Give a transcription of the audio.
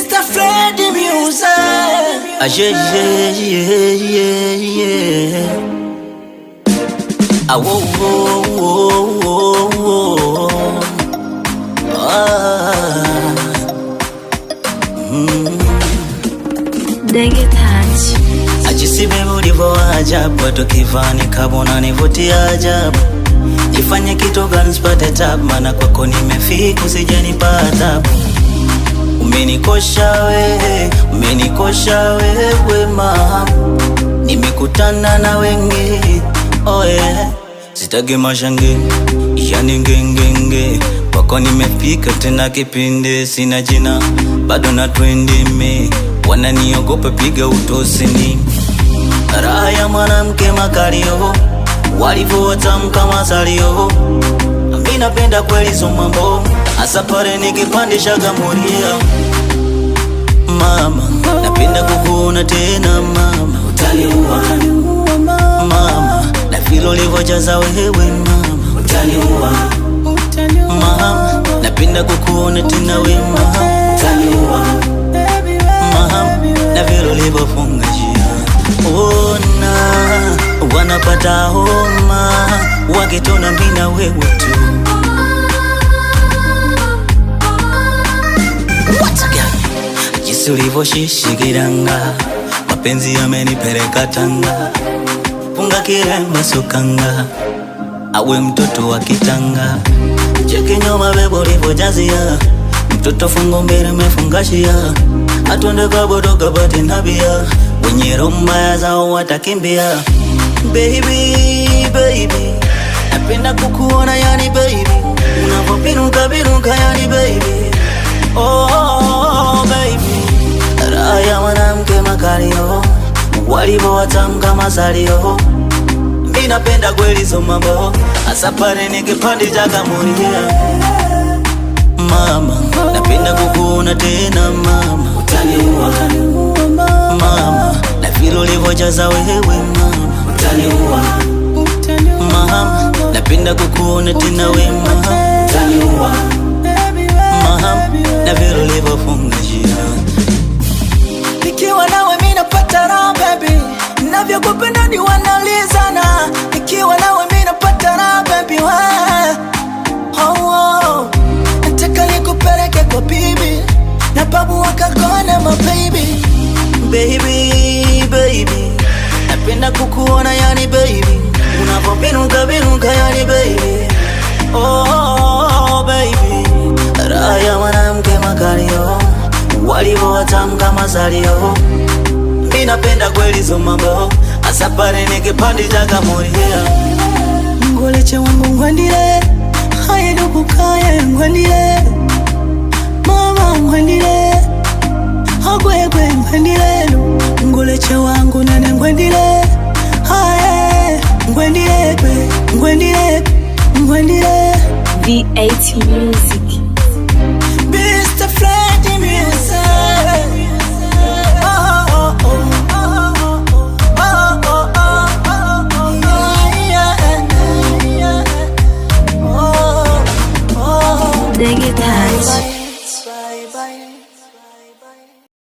Mr. Freddy Music. Yeah, yeah, yeah, yeah. Whoa, whoa, whoa, whoa, whoa. Denge touch. Ajisibe ulivo ajabu, tukivani kabona nivutia ajabu. Ifanye kitu gani sipate tabu, maana kwako nimefika usijanipata. Umenikosha wewe mama. Nimekutana na wengi, oh yeah. Sitaki mashangi, yani ngengenge. Kwako nimefika tena kipindi, sina jina, bado na trendi me. Wananiogopa piga utosini. Raha ya mwanamke makalio, walivyotamka masalio. Mimi napenda kweli so mambo, hasa pale nikipandisha gamuria. Mama, napenda kukuona tena mama. Utaniua mama, na vile ulivyojaza wewe mama. Utaniua mama, napenda kukuona tena wewe mama. Utaniua mama, na vile ulivyofunga njia. Ona wanapata homa wakitona mimi na wewe tu. What's again? Jinsi ulivyoshikiriranga, mapenzi yamenipeleka Tanga. Funga kiremba sukanga, awe mtoto wa kitanga. Cheki nyuma bebo ulivyojazia, mtoto fungo mbele mefungashia. Atuende kabodo kabati nabia, wenye romba zao watakimbia. Baby, baby, napenda kukuona yani baby. Unavyopinuka yani baby. Oh baby, raha ya mwanamke makalio, walivyotamka masalio. Mimi napenda kweli so mambo, hasa pale nikipandisha gamuria. Mama, napenda kukuona tena mama. Utaniua mama, na vile ulivyojaza wewe mama. Utaniua mama, napenda kukuona tena wewe mama. Utaniua mama, na vile ulivyofunga njia. Nikiwa nawe mimi napata raha baby, ninavyokupenda ni wanalizana. Nikiwa nawe mimi napata raha baby, oh. Nataka nikupeleke kwa bibi na babu wakakona my baby. Baby, baby, napenda kukuona yani baby. Unavyopinuka yani baby. Oh baby, raha ya mwanamke makalio, walivyotamka masalio. Mimi napenda kweli so mambo, hasa pale nikipandisha gamuria. Ngoleche wangu ngwandile, haye dukukaya ngwandile. Mama ngwandile, hagwegwe ngwandile. Ngoleche wangu nane ngwandile, haye ngwandile. V8 Music.